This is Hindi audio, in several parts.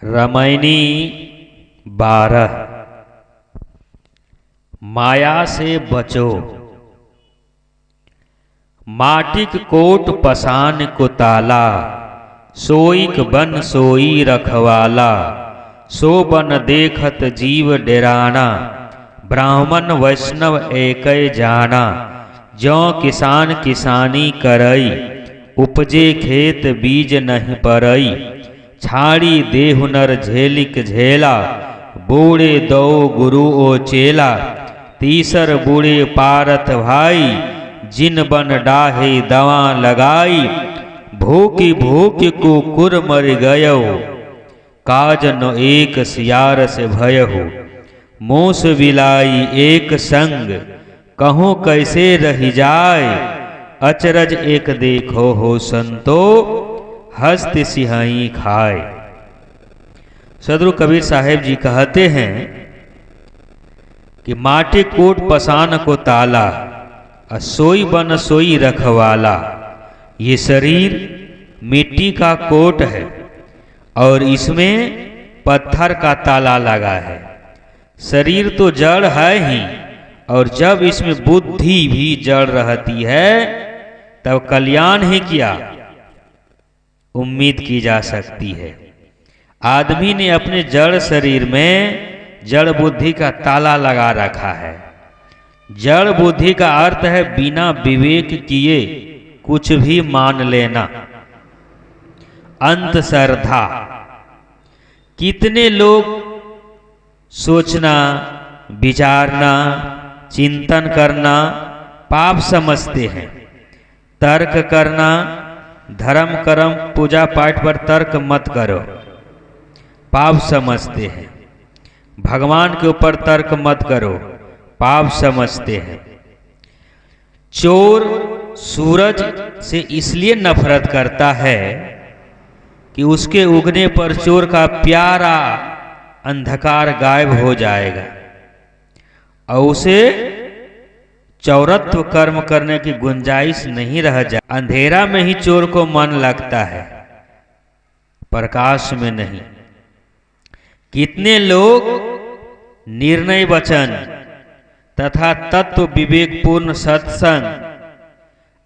रामायणी 12। माया से बचो। माटिक कोट पसान को ताला, सोईक बन सोई रखवाला। सो बन देखत जीव डेराना, ब्राह्मण वैष्णव एकै जाना। ज्यों किसान किसानी करई, उपजे खेत बीज नहीं परई। छाड़ी देहु नर झेलिक झेला, बूढ़े दो गुरु ओ चेला। तीसर बूढ़े पारत भाई, जिन बन डाहे दवा लगाई। भूखी भूख को कुर मर गयो, काज न एक सियार से भयहु। मूस बिलाई एक संग, कहूँ कैसे रही जाए। अचरज एक देखो हो संतो, हस्त सिहाई खाए। सदगुरु कबीर साहेब जी कहते हैं कि माटी कोट पसान को ताला, सोई बन सोई रखवाला। ये शरीर मिट्टी का कोट है और इसमें पत्थर का ताला लगा है। शरीर तो जड़ है ही, और जब इसमें बुद्धि भी जड़ रहती है तब कल्याण ही क्या उम्मीद की जा सकती है। आदमी ने अपने जड़ शरीर में जड़ बुद्धि का ताला लगा रखा है। जड़ बुद्धि का अर्थ है बिना विवेक किए कुछ भी मान लेना। अंत श्रद्धा। कितने लोग सोचना, विचारना, चिंतन करना पाप समझते हैं। तर्क करना, धर्म कर्म पूजा पाठ पर तर्क मत करो, पाप समझते हैं। भगवान के ऊपर तर्क मत करो, पाप समझते हैं। चोर सूरज से इसलिए नफरत करता है कि उसके उगने पर चोर का प्यारा अंधकार गायब हो जाएगा और उसे चौरत्व कर्म करने की गुंजाइश नहीं रह जाए। अंधेरा में ही चोर को मन लगता है, प्रकाश में नहीं। कितने लोग निर्णय वचन तथा तत्व विवेकपूर्ण सत्संग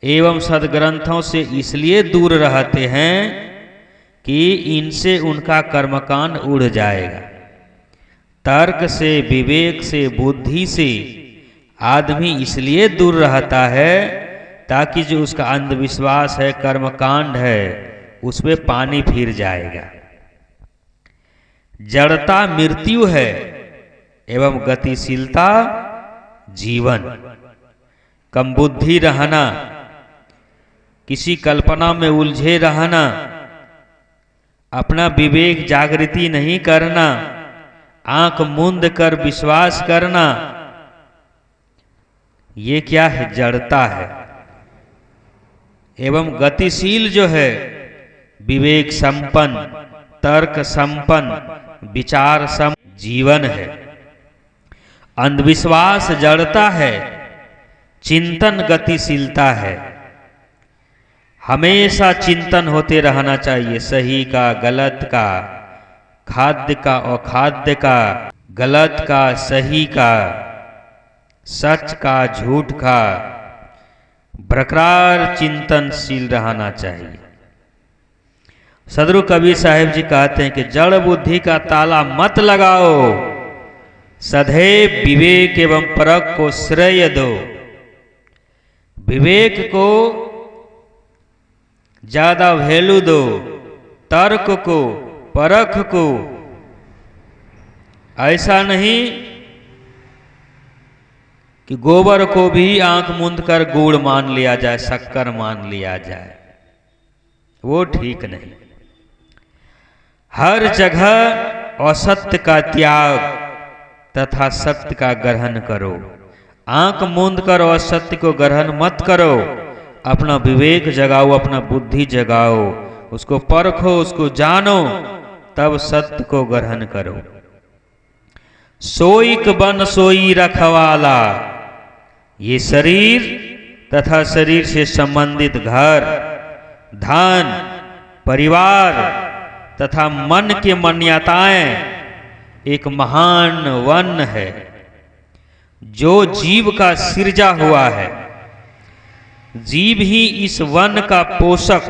एवं सद्ग्रंथों से इसलिए दूर रहते हैं कि इनसे उनका कर्मकांड उड़ जाएगा। तर्क से, विवेक से, बुद्धि से आदमी इसलिए दूर रहता है ताकि जो उसका अंधविश्वास है, कर्मकांड है, उसमें पानी फिर जाएगा। जड़ता मृत्यु है एवं गतिशीलता जीवन। कम बुद्धि रहना, किसी कल्पना में उलझे रहना, अपना विवेक जागृति नहीं करना, आंख मूंद कर विश्वास करना, ये क्या है? जड़ता है। एवं गतिशील जो है विवेक संपन्न, तर्क संपन्न, विचार संपन्न जीवन है। अंधविश्वास जड़ता है, चिंतन गतिशीलता है। हमेशा चिंतन होते रहना चाहिए, सही का, गलत का, खाद्य का अखाद्य का, गलत का सही का, सच का झूठ का, बरकरार चिंतनशील रहना चाहिए। सदगुरु कबीर साहिब जी कहते हैं कि जड़ बुद्धि का ताला मत लगाओ, सदैव विवेक एवं परख को श्रेय दो। विवेक को ज्यादा वैल्यू दो, तर्क को, परख को। ऐसा नहीं कि गोबर को भी आंख मूंद कर गुड़ मान लिया जाए, शक्कर मान लिया जाए, वो ठीक नहीं। हर जगह असत्य का त्याग तथा सत्य का ग्रहण करो। आंख मूंद कर असत्य को ग्रहण मत करो। अपना विवेक जगाओ, अपना बुद्धि जगाओ, उसको परखो, उसको जानो, तब सत्य को ग्रहण करो। सोईक बन सोई रखवाला। ये शरीर तथा शरीर से संबंधित घर, धन, परिवार तथा मन के मान्यताएं एक महान वन है जो जीव का सृजा हुआ है। जीव ही इस वन का पोषक,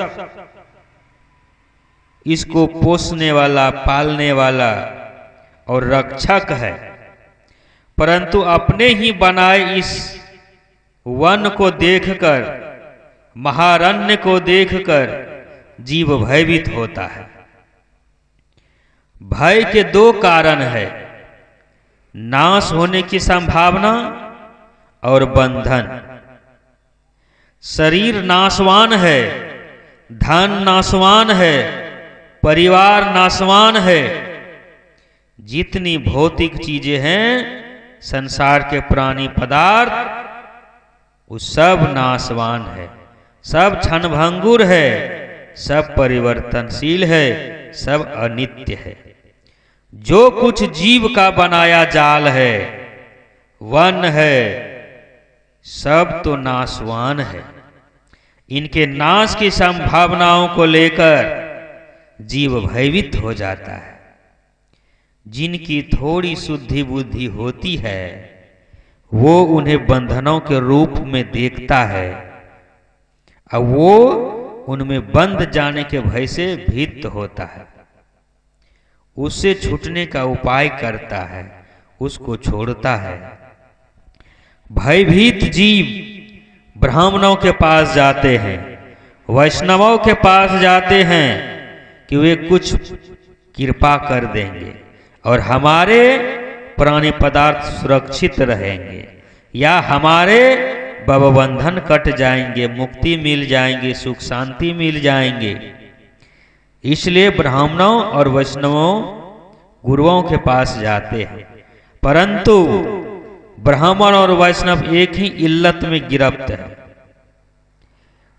इसको पोसने वाला, पालने वाला और रक्षक है। परंतु अपने ही बनाए इस वन को देखकर, महारण्य को देखकर जीव भयभीत होता है। भय के दो कारण है, नाश होने की संभावना और बंधन। शरीर नाशवान है, धन नाशवान है, परिवार नाशवान है। जितनी भौतिक चीजें हैं, संसार के प्राणी पदार्थ, वो सब नाशवान है, सब क्षणभंगुर है, सब परिवर्तनशील है, सब अनित्य है। जो कुछ जीव का बनाया जाल है, वन है, सब तो नाशवान है। इनके नाश की संभावनाओं को लेकर जीव भयभीत हो जाता है। जिनकी थोड़ी शुद्धि बुद्धि होती है, वो उन्हें बंधनों के रूप में देखता है, अब वो उनमें बंध जाने के भय से भीत होता है। उससे छूटने का उपाय करता है, उसको छोड़ता है। भयभीत जीव ब्राह्मणों के पास जाते हैं, वैष्णवों के पास जाते हैं कि वे कुछ कृपा कर देंगे और हमारे प्राणी पदार्थ सुरक्षित रहेंगे, या हमारे भवबंधन कट जाएंगे, मुक्ति मिल जाएंगे, सुख शांति मिल जाएंगे। इसलिए ब्राह्मणों और वैष्णवों गुरुओं के पास जाते हैं। परंतु ब्राह्मण और वैष्णव एक ही इल्लत में गिरफ्त है।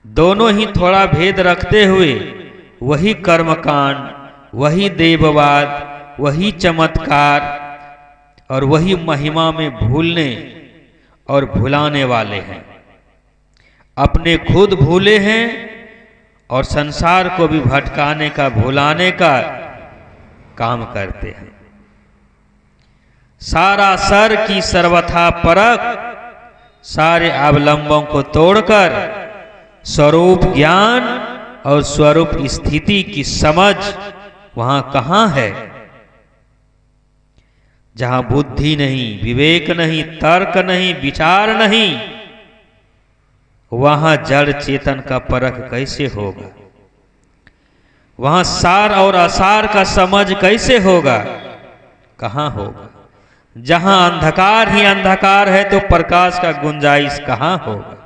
दोनों ही थोड़ा भेद रखते हुए वही कर्मकांड, वही देववाद, वही चमत्कार और वही महिमा में भूलने और भुलाने वाले हैं। अपने खुद भूले हैं और संसार को भी भटकाने का, भुलाने का काम करते हैं। सारा सर की सर्वथा परख, सारे अवलंबों को तोड़कर स्वरूप ज्ञान और स्वरूप स्थिति की समझ वहां कहां है? जहां बुद्धि नहीं, विवेक नहीं, तर्क नहीं, विचार नहीं, वहां जड़ चेतन का परख कैसे होगा? वहां सार और असार का समझ कैसे होगा? कहां होगा? जहां अंधकार ही अंधकार है तो प्रकाश का गुंजाइश कहां होगा?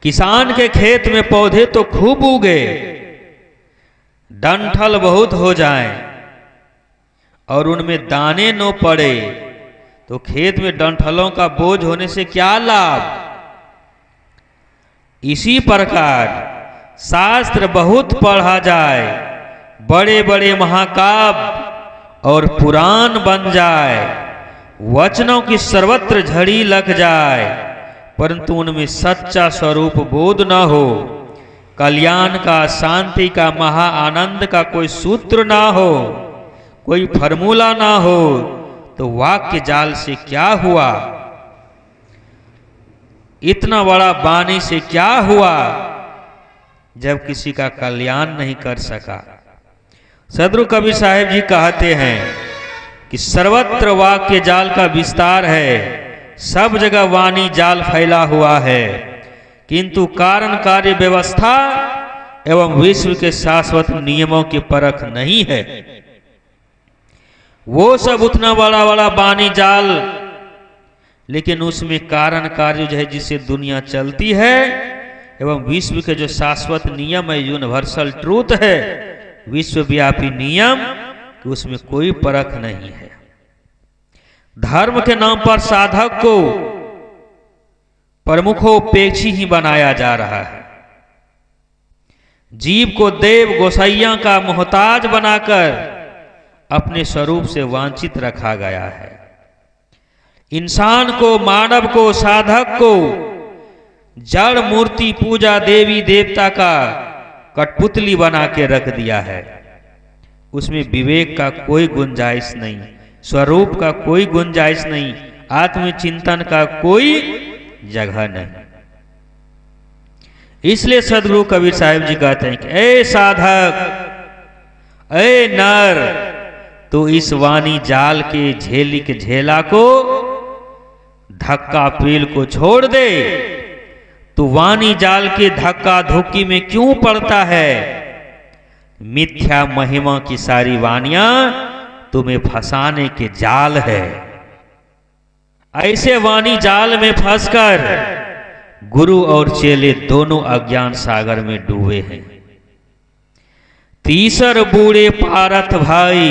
किसान के खेत में पौधे तो खूब उगे, डंठल बहुत हो जाएं और उनमें दाने न पड़े तो खेत में डंठलों का बोझ होने से क्या लाभ? इसी प्रकार शास्त्र बहुत पढ़ा जाए, बड़े बड़े महाकाव्य और पुराण बन जाए, वचनों की सर्वत्र झड़ी लग जाए, परंतु उनमें सच्चा स्वरूप बोध न हो, कल्याण का, शांति का, महा आनंद का कोई सूत्र ना हो, कोई फॉर्मूला ना हो, तो वाक्य जाल से क्या हुआ? इतना बड़ा वाणी से क्या हुआ जब किसी का कल्याण नहीं कर सका? सदगुरु कबीर साहिब जी कहते हैं कि सर्वत्र वाक्य जाल का विस्तार है, सब जगह वाणी जाल फैला हुआ है, किंतु कारण कार्य व्यवस्था एवं विश्व के शाश्वत नियमों की परख नहीं है। वो सब उतना बड़ा बड़ा वाणी जाल, लेकिन उसमें कारण कार्य जो है जिससे दुनिया चलती है एवं विश्व के जो शाश्वत नियम है, यूनिवर्सल ट्रूथ है, विश्वव्यापी नियम, उसमें कोई परख नहीं है। धर्म के नाम पर साधक को प्रमुखोपेक्षी ही बनाया जा रहा है। जीव को देव गोसैया का मोहताज बनाकर अपने स्वरूप से वांछित रखा गया है। इंसान को, मानव को, साधक को जड़ मूर्ति पूजा, देवी देवता का कठपुतली बना के रख दिया है। उसमें विवेक का कोई गुंजाइश नहीं, स्वरूप का कोई गुंजाइश नहीं, आत्मचिंतन का कोई जगह नहीं। इसलिए सदगुरु कबीर साहिब जी कहते हैं कि ए साधक, ए नर, तो इस वाणी जाल के झेली के झेला को, धक्का पील को छोड़ दे। तो वाणी जाल के धक्का धुक्की में क्यों पड़ता है? मिथ्या महिमा की सारी वाणियां तुम्हें फंसाने के जाल है। ऐसे वाणी जाल में फंसकर गुरु और चेले दोनों अज्ञान सागर में डूबे हैं। तीसर बूढ़े पारथ भाई,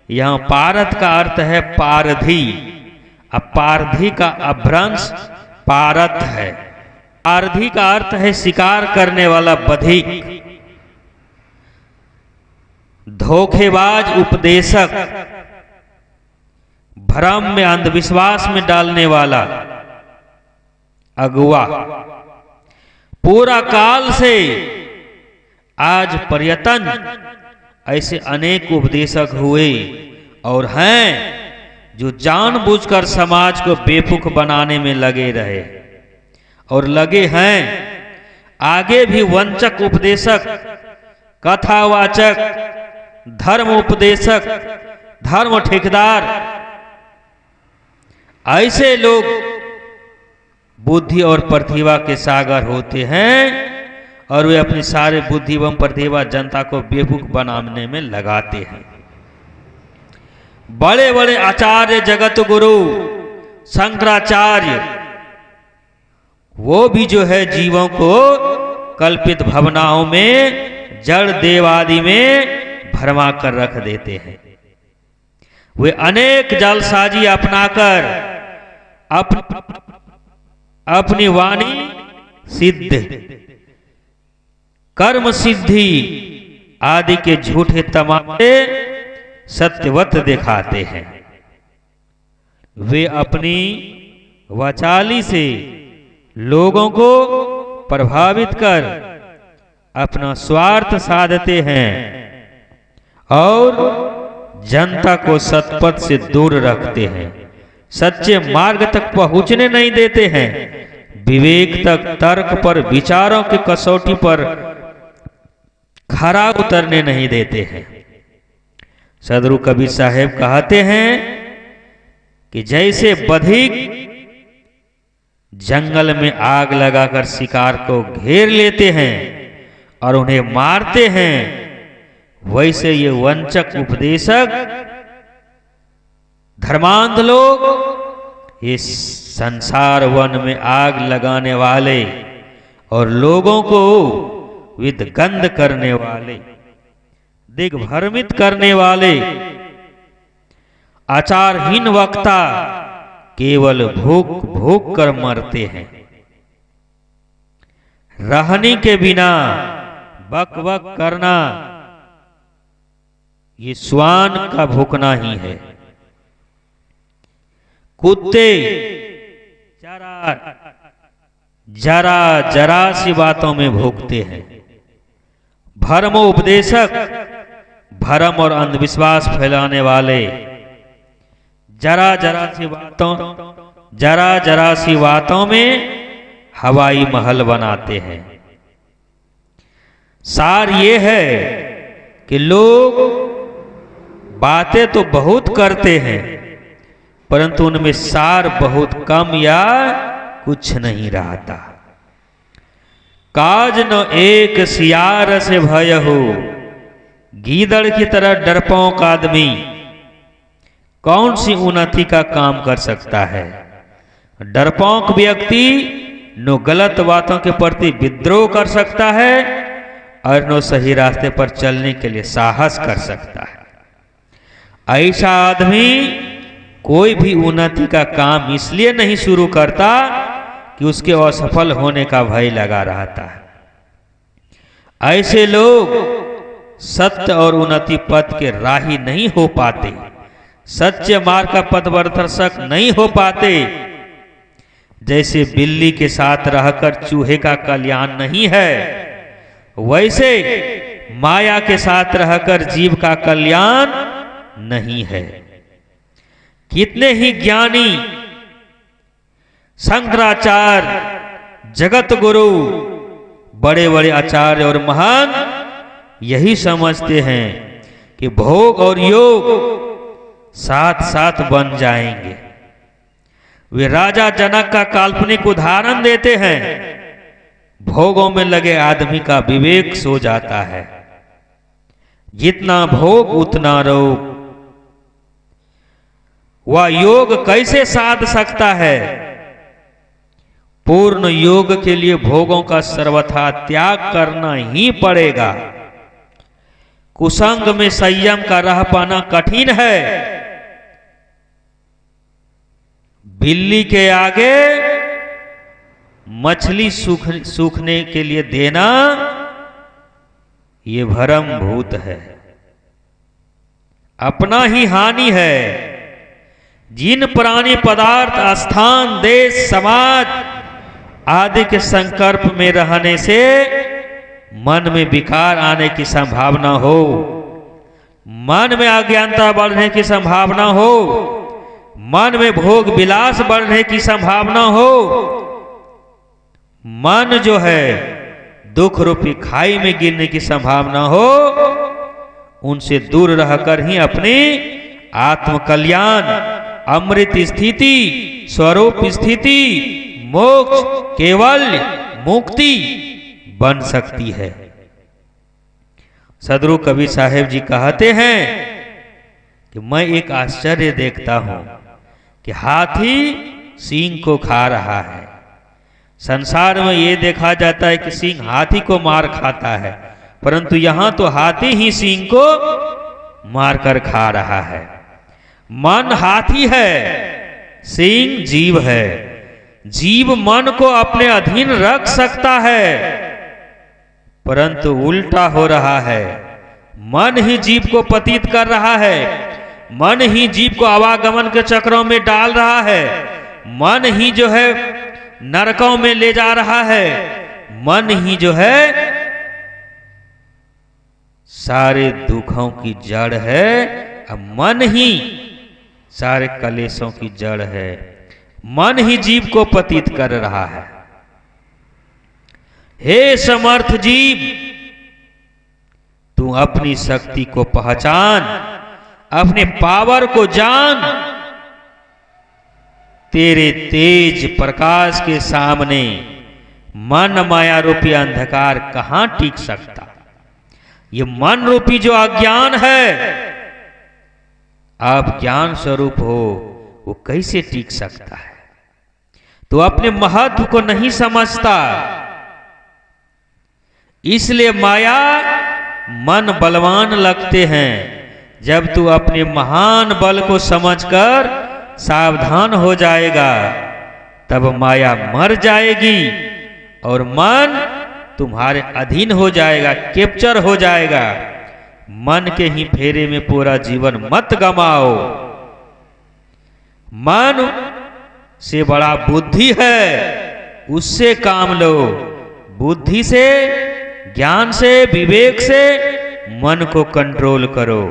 यहां पारथ का अर्थ है पारधी। अब पारधी का अभ्रंश पारथ है। पारधी का अर्थ है शिकार करने वाला बधिक, धोखेबाज उपदेशक, भ्रम में अंधविश्वास में डालने वाला अगुआ। पूरा काल से आज पर्यटन ऐसे अनेक उपदेशक हुए और हैं जो जानबूझकर समाज को बेवकूफ बनाने में लगे रहे और लगे हैं। आगे भी वंचक उपदेशक, कथावाचक, धर्म उपदेशक, धर्म ठेकेदार, ऐसे लोग बुद्धि और प्रतिभा के सागर होते हैं और वे अपनी सारे बुद्धि एवं प्रतिभा जनता को बेवकूफ बनाने में लगाते हैं। बड़े बड़े आचार्य, जगत गुरु, शंकराचार्य, वो भी जो है जीवों को कल्पित भावनाओं में, जड़ देव आदि में भरमा कर रख देते हैं। वे अनेक जालसाजी अपनाकर अपनी वाणी सिद्ध, कर्म सिद्धि आदि के झूठे तमाशे सत्यवत दिखाते हैं। वे अपनी वाचाली से लोगों को प्रभावित कर अपना स्वार्थ साधते हैं और जनता को सतपथ से दूर रखते हैं, सच्चे मार्ग तक पहुंचने नहीं देते हैं, विवेक तक, तर्क पर, विचारों की कसौटी पर खरा उतरने नहीं देते हैं। सदगुरु कबीर साहब कहते हैं कि जैसे बधिक जंगल में आग लगाकर शिकार को घेर लेते हैं और उन्हें मारते हैं, वैसे ये वंचक उपदेशक, धर्मांध लोग, ये संसार वन में आग लगाने वाले और लोगों को विदगंध करने वाले, दिग्भ्रमित करने वाले, आचारहीन वक्ता केवल भूख भूख कर मरते हैं। रहने के बिना बक बक करना ये श्वान का भूखना ही है। कुत्ते जरा जरा सी बातों में भूखते हैं। भ्रमो उपदेशक, भ्रम और अंधविश्वास फैलाने वाले जरा जरा सी बातों में हवाई महल बनाते हैं। सार ये है कि लोग बातें तो बहुत करते हैं परंतु उनमें सार बहुत कम या कुछ नहीं रहता। काज न एक सियार से भय हो, गीदड़ की तरह डरपोक आदमी कौन सी उन्नति का काम कर सकता है। डरपोक व्यक्ति न गलत बातों के प्रति विद्रोह कर सकता है और न सही रास्ते पर चलने के लिए साहस कर सकता है। ऐसा आदमी कोई भी उन्नति का काम इसलिए नहीं शुरू करता कि उसके असफल होने का भय लगा रहता है। ऐसे लोग सत्य और उन्नति पथ के राही नहीं हो पाते, सच्चे मार्ग का पथप्रदर्शक नहीं हो पाते। जैसे बिल्ली के साथ रहकर चूहे का कल्याण नहीं है, वैसे माया के साथ रहकर जीव का कल्याण नहीं है। कितने ही ज्ञानी शंकराचार्य, जगत गुरु, बड़े बड़े आचार्य और महान यही समझते हैं कि भोग और योग साथ साथ बन जाएंगे। वे राजा जनक का काल्पनिक उदाहरण देते हैं। भोगों में लगे आदमी का विवेक सो जाता है। जितना भोग उतना रोग। वह योग कैसे साध सकता है? पूर्ण योग के लिए भोगों का सर्वथा त्याग करना ही पड़ेगा। कुसंग में संयम का रह पाना कठिन है। बिल्ली के आगे मछली सूखने के लिए देना ये भरम भूत है, अपना ही हानि है। जिन प्राणी पदार्थ, स्थान, देश, समाज आदि के संकल्प में रहने से मन में विकार आने की संभावना हो, मन में अज्ञानता बढ़ने की संभावना हो, मन में भोग विलास बढ़ने की संभावना हो, मन जो है दुख रूपी खाई में गिरने की संभावना हो, उनसे दूर रहकर ही अपनी आत्म कल्याण, अमृत स्थिति, स्वरूप स्थिति, मोक्ष, केवल मुक्ति बन सकती है। सदगुरु कबीर साहेब जी कहते हैं कि मैं एक आश्चर्य देखता हूं कि हाथी सिंह को खा रहा है। संसार में ये देखा जाता है कि सिंह हाथी को मार खाता है, परंतु यहां तो हाथी ही सिंह को मारकर खा रहा है। मन हाथी है, सिंह जीव है। जीव मन को अपने अधीन रख सकता है, परंतु उल्टा हो रहा है। मन ही जीव को पतित कर रहा है, मन ही जीव को आवागमन के चक्रों में डाल रहा है, मन ही जो है नरकों में ले जा रहा है, मन ही जो है सारे दुखों की जड़ है, अब मन ही सारे कलेशों की जड़ है। मन ही जीव को पतित कर रहा है। हे समर्थ जीव, तू अपनी शक्ति को पहचान, अपने पावर को जान। तेरे तेज प्रकाश के सामने मन माया रूपी अंधकार कहां टिक सकता? ये मन रूपी जो अज्ञान है, आप ज्ञान स्वरूप हो, वो कैसे टिक सकता है? तो अपने महत्व को नहीं समझता, इसलिए माया मन बलवान लगते हैं। जब तू अपने महान बल को समझकर सावधान हो जाएगा, तब माया मर जाएगी और मन तुम्हारे अधीन हो जाएगा, कैप्चर हो जाएगा। मन के ही फेरे में पूरा जीवन मत गमाओ। मन से बड़ा बुद्धि है, उससे काम लो। बुद्धि से, ज्ञान से, विवेक से मन को कंट्रोल करो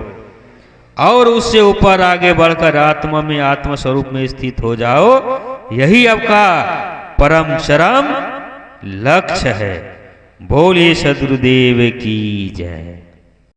और उससे ऊपर आगे बढ़कर आत्मा में, आत्म स्वरूप में स्थित हो जाओ। यही आपका परम चरम लक्ष्य है। बोलिए सद्गुरुदेव की जय।